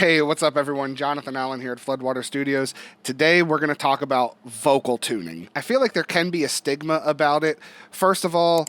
Hey, what's up, everyone? Jonathan Allen here at Floodwater Studios. Today, we're going to talk about vocal tuning. I feel like there can be a stigma about it. First of all,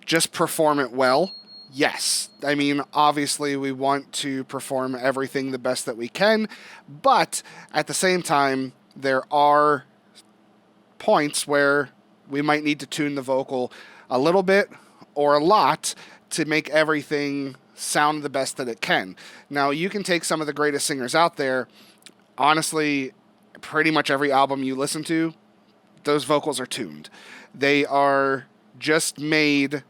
just perform it well. Yes. I mean, obviously, we want to perform everything the best that we can, but at the same time, there are points where we might need to tune the vocal a little bit or a lot to make everything sound the best that it can. Now, you can take some of the greatest singers out there. Honestly, pretty much every album you listen to, those vocals are tuned. They are just made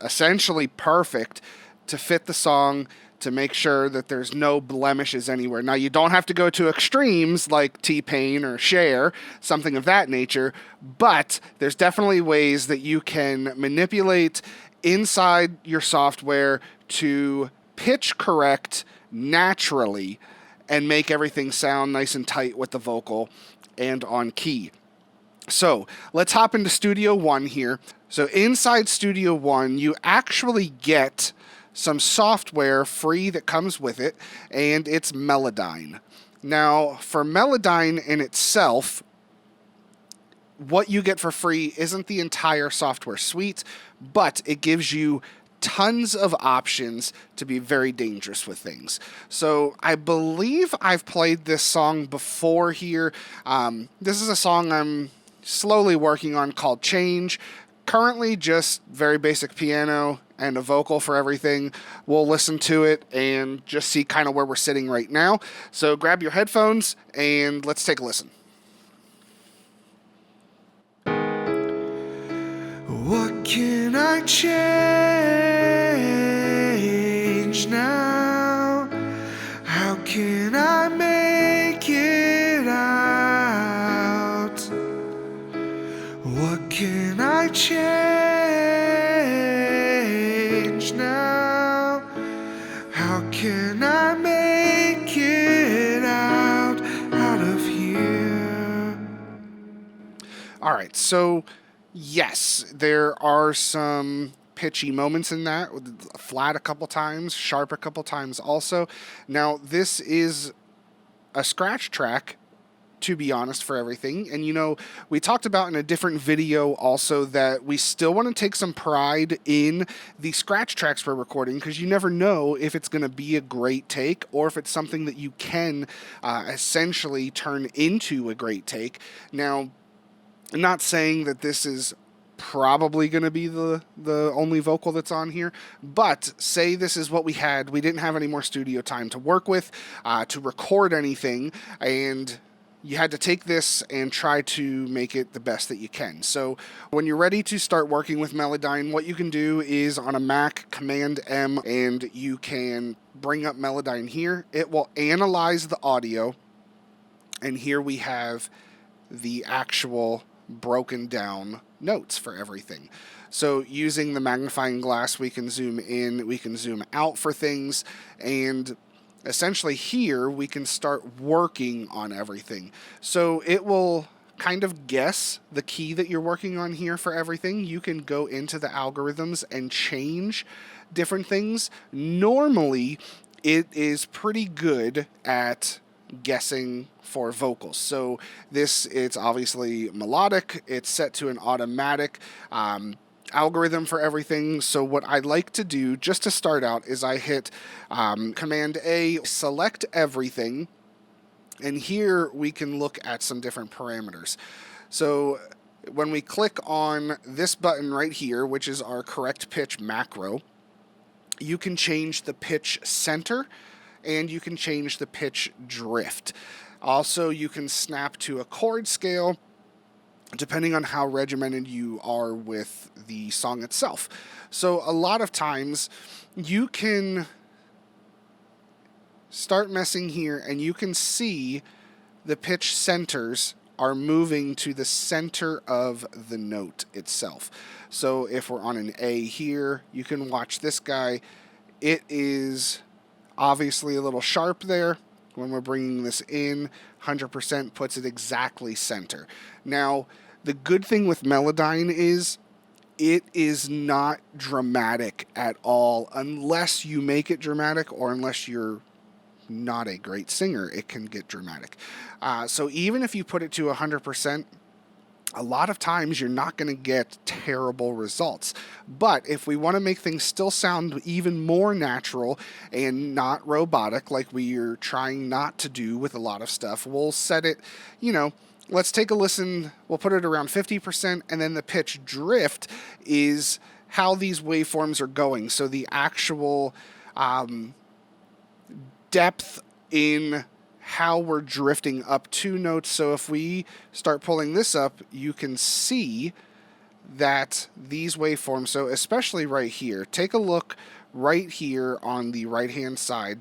essentially perfect to fit the song, to make sure that there's no blemishes anywhere. Now, you don't have to go to extremes like T-Pain or Cher, something of that nature, but there's definitely ways that you can manipulate inside your software to pitch correct naturally and make everything sound nice and tight with the vocal and on key. So let's hop into Studio One here. So inside Studio One, you actually get some software free that comes with it, and it's Melodyne. Now, for Melodyne in itself, what you get for free isn't the entire software suite, but it gives you tons of options to be very dangerous with things. So I believe I've played this song before here. This is a song I'm slowly working on called Change. Currently just very basic piano and a vocal for everything. We'll listen to it and just see kind of where we're sitting right now. So grab your headphones and let's take a listen. What can I change now? How can I make it out? What can I change now? How can I make it out of here? All right, so yes, there are some pitchy moments in that, flat a couple times, sharp a couple times also. Now, this is a scratch track, to be honest, for everything. And, we talked about in a different video also that we still want to take some pride in the scratch tracks we're recording, because you never know if it's going to be a great take or if it's something that you can essentially turn into a great take. Now, I'm not saying that this is probably going to be the only vocal that's on here, but say this is what we had. We didn't have any more studio time to work with, to record anything, and you had to take this and try to make it the best that you can. So when you're ready to start working with Melodyne, what you can do is on a Mac, Command M, and you can bring up Melodyne here. It will analyze the audio, and here we have the actual broken down notes for everything. So using the magnifying glass, we can zoom in, we can zoom out for things, and essentially here we can start working on everything. So it will kind of guess the key that you're working on here for everything. You can go into the algorithms and change different things. Normally, it is pretty good at guessing for vocals. So it's obviously melodic. It's set to an automatic algorithm for everything. So what I like to do just to start out is I hit Command A, select everything, and here we can look at some different parameters. So when we click on this button right here, which is our correct pitch macro, you can change the pitch center and you can change the pitch drift. Also, you can snap to a chord scale depending on how regimented you are with the song itself. So a lot of times you can start messing here and you can see the pitch centers are moving to the center of the note itself. So if we're on an A here, you can watch this guy. It is obviously a little sharp there. When we're bringing this in, 100% puts it exactly center. Now, the good thing with Melodyne is it is not dramatic at all unless you make it dramatic or unless you're not a great singer, it can get dramatic. So even if you put it to 100%, a lot of times you're not going to get terrible results. But if we want to make things still sound even more natural and not robotic, like we are trying not to do with a lot of stuff, we'll set it, let's take a listen. We'll put it around 50%, and then the pitch drift is how these waveforms are going. So the actual depth in how we're drifting up two notes. So if we start pulling this up, you can see that these waveforms, so especially right here, take a look right here on the right hand side.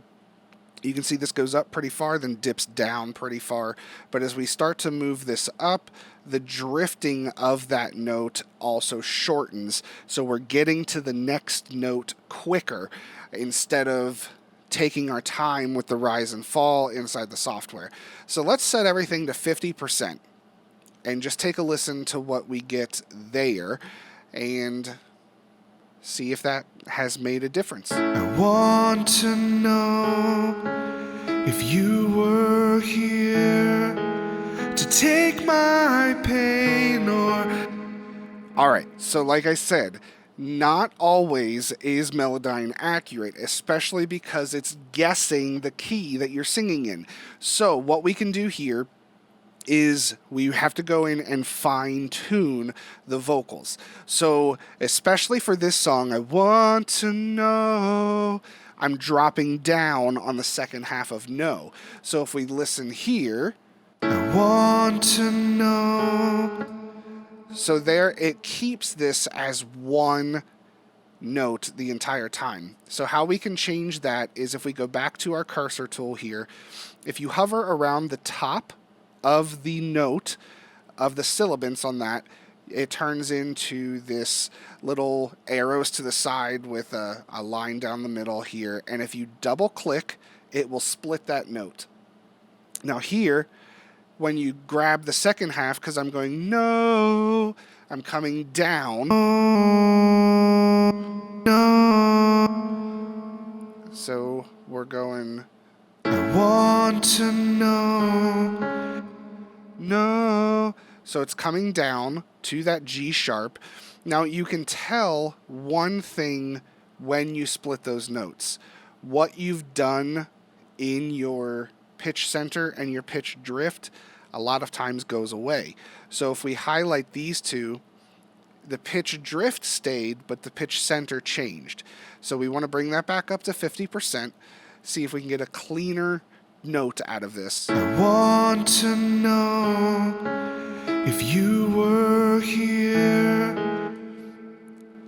You can see this goes up pretty far, then dips down pretty far. But as we start to move this up, the drifting of that note also shortens. So we're getting to the next note quicker instead of taking our time with the rise and fall inside the software. So let's set everything to 50% and just take a listen to what we get there and see if that has made a difference. I want to know if you were here to take my pain or... All right, so like I said, not always is Melodyne accurate, especially because it's guessing the key that you're singing in. So what we can do here is we have to go in and fine-tune the vocals. So especially for this song, I want to know, I'm dropping down on the second half of no. So if we listen here, I want to know. So there, it keeps this as one note the entire time. So how we can change that is if we go back to our cursor tool here, if you hover around the top of the note of the syllabants on that, it turns into this little arrows to the side with a line down the middle here. And if you double click, it will split that note. Now here, when you grab the second half, because I'm going, no, I'm coming down. So we're going, I want to know. No. So it's coming down to that G sharp. Now you can tell one thing when you split those notes. What you've done in your pitch center and your pitch drift a lot of times goes away. So if we highlight these two, the pitch drift stayed, but the pitch center changed. So we want to bring that back up to 50%, see if we can get a cleaner note out of this. I want to know if you were here.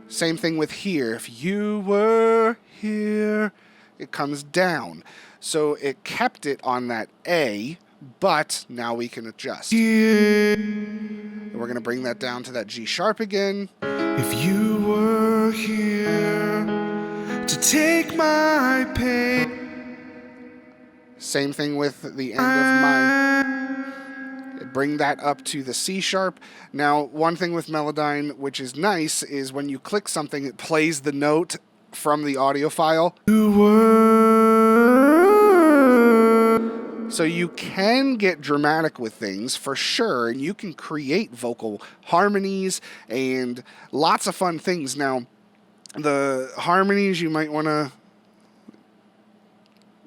Same thing with here. If you were here, it comes down. So it kept it on that A, but now we can adjust. Here. We're going to bring that down to that G sharp again. If you were here to take my pain. Same thing with the end of my... Bring that up to the C sharp. Now, one thing with Melodyne, which is nice, is when you click something, it plays the note from the audio file. You were. So you can get dramatic with things for sure, and you can create vocal harmonies and lots of fun things. Now, the harmonies, you might want to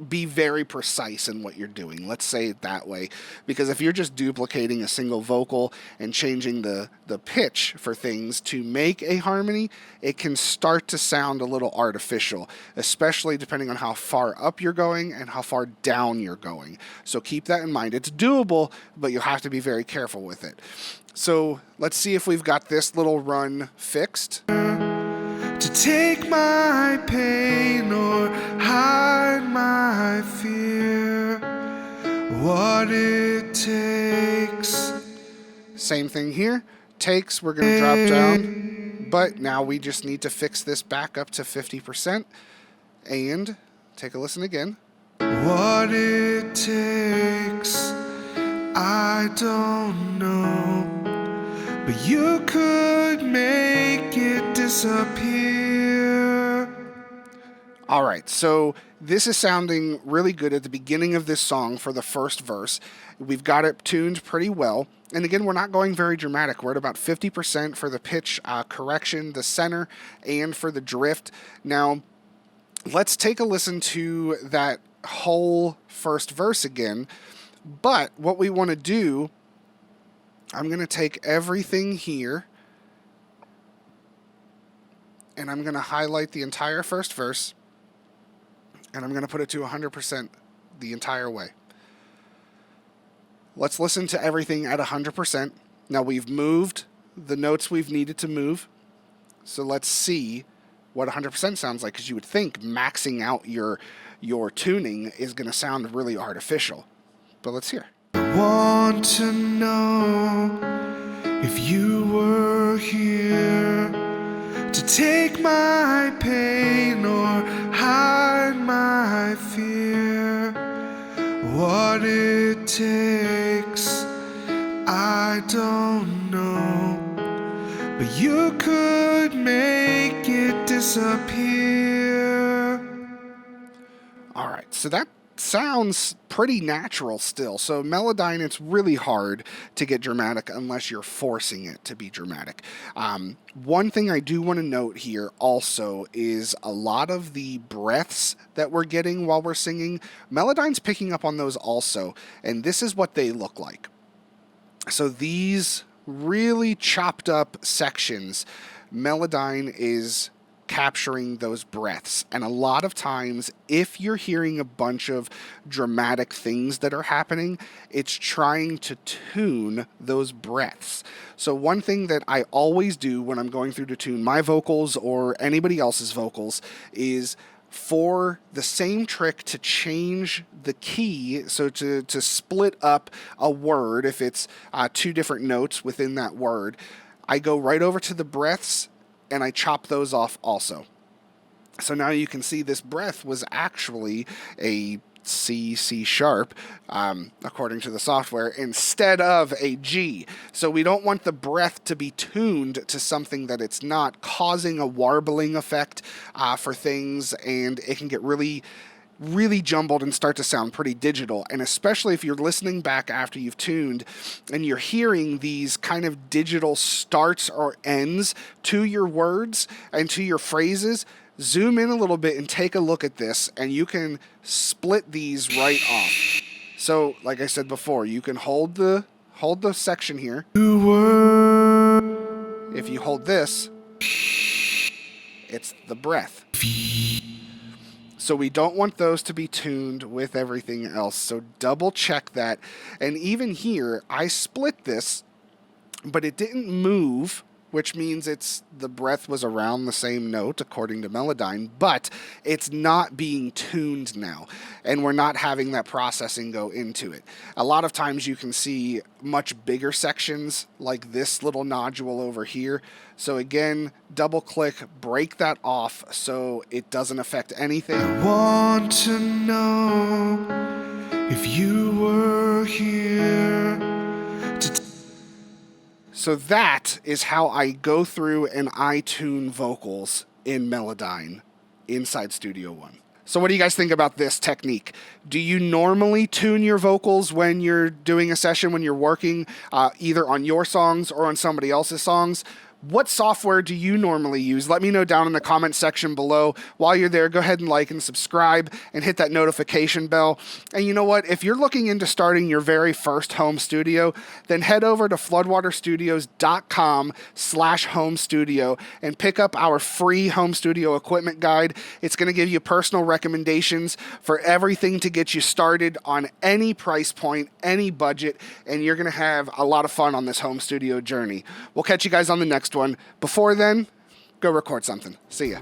be very precise in what you're doing. Let's say it that way. Because if you're just duplicating a single vocal and changing the pitch for things to make a harmony, it can start to sound a little artificial, especially depending on how far up you're going and how far down you're going. So keep that in mind. It's doable, but you have to be very careful with it. So let's see if we've got this little run fixed. To take my pain or hide my fear, what it takes. Same thing here. Takes, we're going to drop down, but now we just need to fix this back up to 50% and take a listen again. What it takes, I don't know, but you could make it disappear. All right, so this is sounding really good at the beginning of this song for the first verse. We've got it tuned pretty well. And again, we're not going very dramatic. We're at about 50% for the pitch correction, the center, and for the drift. Now, let's take a listen to that whole first verse again. But what we want to do, I'm going to take everything here, and I'm going to highlight the entire first verse, and I'm going to put it to 100% the entire way. Let's listen to everything at 100%. Now we've moved the notes we've needed to move, so let's see what 100% sounds like, because you would think maxing out your tuning is going to sound really artificial. But let's hear. I want to know if you were here to take my pain or hide my fear. What it takes, I don't know, but you could make it disappear. All right, so that sounds pretty natural still. So Melodyne, it's really hard to get dramatic unless you're forcing it to be dramatic. One thing I do want to note here also is a lot of the breaths that we're getting while we're singing, Melodyne's picking up on those also, and this is what they look like. So these really chopped up sections, Melodyne is capturing those breaths. And a lot of times, if you're hearing a bunch of dramatic things that are happening, it's trying to tune those breaths. So one thing that I always do when I'm going through to tune my vocals or anybody else's vocals is for the same trick to change the key, so to split up a word, if it's two different notes within that word, I go right over to the breaths and I chop those off also. So now you can see this breath was actually a C sharp, according to the software, instead of a G. So we don't want the breath to be tuned to something that it's not, causing a warbling effect for things, and it can get really jumbled and start to sound pretty digital. And especially if you're listening back after you've tuned and you're hearing these kind of digital starts or ends to your words and to your phrases, zoom in a little bit and take a look at this, and you can split these right off. So like I said before, you can hold the section here. If you hold this, it's the breath. So we don't want those to be tuned with everything else. So double check that. And even here, I split this, but it didn't move, which means the breath was around the same note according to Melodyne, but it's not being tuned now, and we're not having that processing go into it. A lot of times you can see much bigger sections like this little nodule over here. So again, double click, break that off so it doesn't affect anything. I want to know if you were here to So that is how I go through and I tune vocals in Melodyne inside Studio One. So what do you guys think about this technique? Do you normally tune your vocals when you're doing a session, when you're working either on your songs or on somebody else's songs? What software do you normally use? Let me know down in the comment section below. While you're there, go ahead and like and subscribe and hit that notification bell. And you know what? If you're looking into starting your very first home studio, then head over to floodwaterstudios.com/home studio and pick up our free home studio equipment guide. It's going to give you personal recommendations for everything to get you started on any price point, any budget, and you're going to have a lot of fun on this home studio journey. We'll catch you guys on the next one. Before then, go record something. See ya.